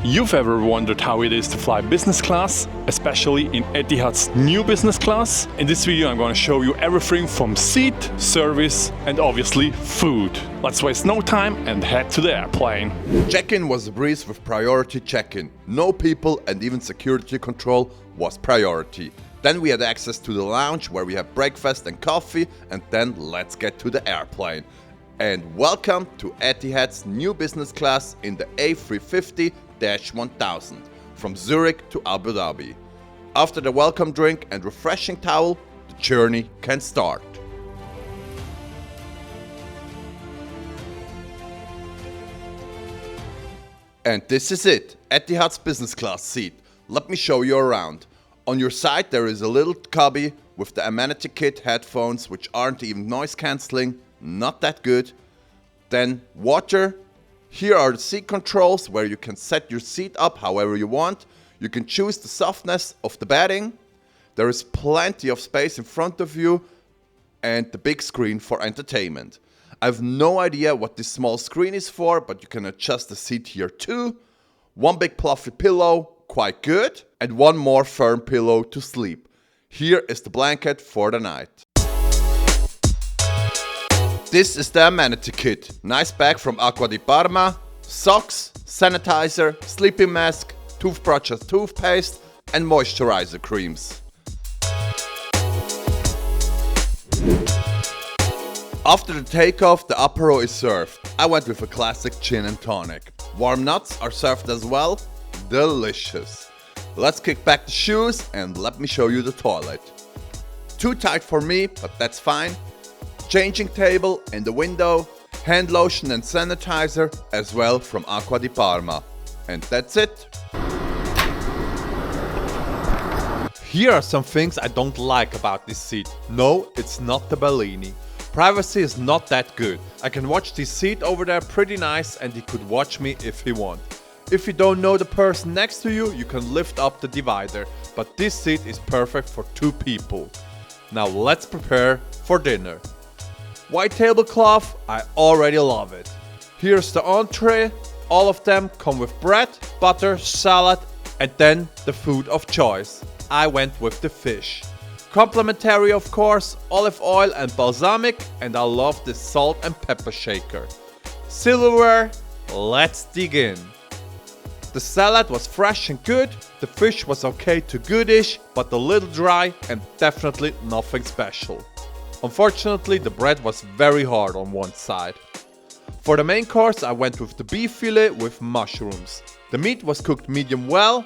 You've ever wondered how it is to fly business class, especially in Etihad's new business class? In this video I'm going to show you everything from seat, service and obviously food. Let's waste no time and head to the airplane. Check-in was a breeze with priority check-in. No people and even security control was priority. Then we had access to the lounge where we have breakfast and coffee, and then let's get to the airplane. And welcome to Etihad's new business class in the A350-1000 from Zurich to Abu Dhabi. After the welcome drink and refreshing towel, the journey can start. And this is it, Etihad's business class seat. Let me show you around. On your side there is a little cubby with the Amenity Kit headphones, which aren't even noise cancelling, not that good. Then water. Here are the seat controls where you can set your seat up however you want. You can choose the softness of the bedding. There is plenty of space in front of you and the big screen for entertainment. I have no idea what this small screen is for, but you can adjust the seat here too. One big fluffy pillow, quite good, and one more firm pillow to sleep. Here is the blanket for the night. This is the Amenity Kit. Nice bag from Acqua di Parma. Socks, sanitizer, sleeping mask, toothbrushes, toothpaste and moisturizer creams. After the takeoff, the apéro is served. I went with a classic gin and tonic. Warm nuts are served as well. Delicious. Let's kick back the shoes and let me show you the toilet. Too tight for me, but that's fine. Changing table in the window, hand lotion and sanitizer as well from Acqua di Parma. And that's it. Here are some things I don't like about this seat. No, it's not the Bellini. Privacy is not that good. I can watch this seat over there pretty nice and he could watch me if he wants. If you don't know the person next to you, you can lift up the divider. But this seat is perfect for 2 people. Now let's prepare for dinner. White tablecloth, I already love it. Here's the entree. All of them come with bread, butter, salad, and then the food of choice. I went with the fish. Complimentary of course, olive oil and balsamic, and I love this salt and pepper shaker. Silverware, let's dig in. The salad was fresh and good, the fish was okay to goodish, but a little dry and definitely nothing special. Unfortunately, the bread was very hard on one side. For the main course, I went with the beef fillet with mushrooms. The meat was cooked medium well,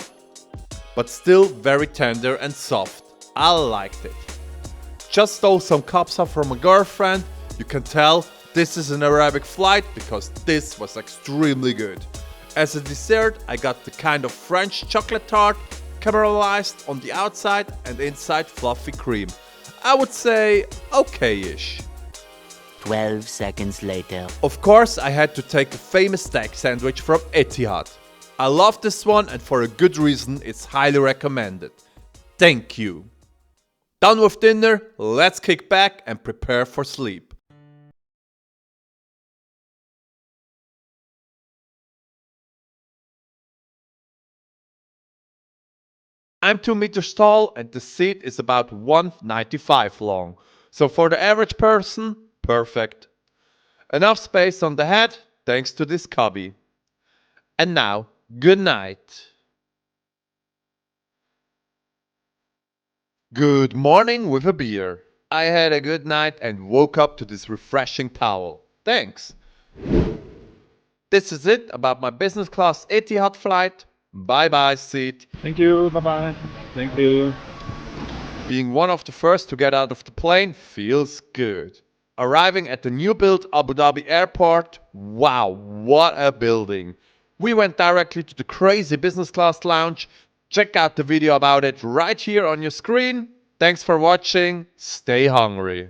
but still very tender and soft. I liked it. Just stole some kapsa from a girlfriend. You can tell this is an Arabic flight because this was extremely good. As a dessert, I got the kind of French chocolate tart, caramelized on the outside and inside fluffy cream. I would say okay-ish. 12 seconds later. Of course, I had to take the famous steak sandwich from Etihad. I love this one and for a good reason, it's highly recommended. Thank you. Done with dinner, let's kick back and prepare for sleep. I'm 2 meters tall and the seat is about 195 long. So for the average person, perfect. Enough space on the head thanks to this cubby. And now, good night. Good morning with a beer. I had a good night and woke up to this refreshing towel. Thanks. This is it about my business class Etihad flight. Bye bye seat. Thank you, bye bye. Thank you. Being one of the first to get out of the plane feels good. Arriving at the new built Abu Dhabi airport, wow, what a building. We went directly to the crazy business class lounge. Check out the video about it right here on your screen. Thanks for watching, stay hungry.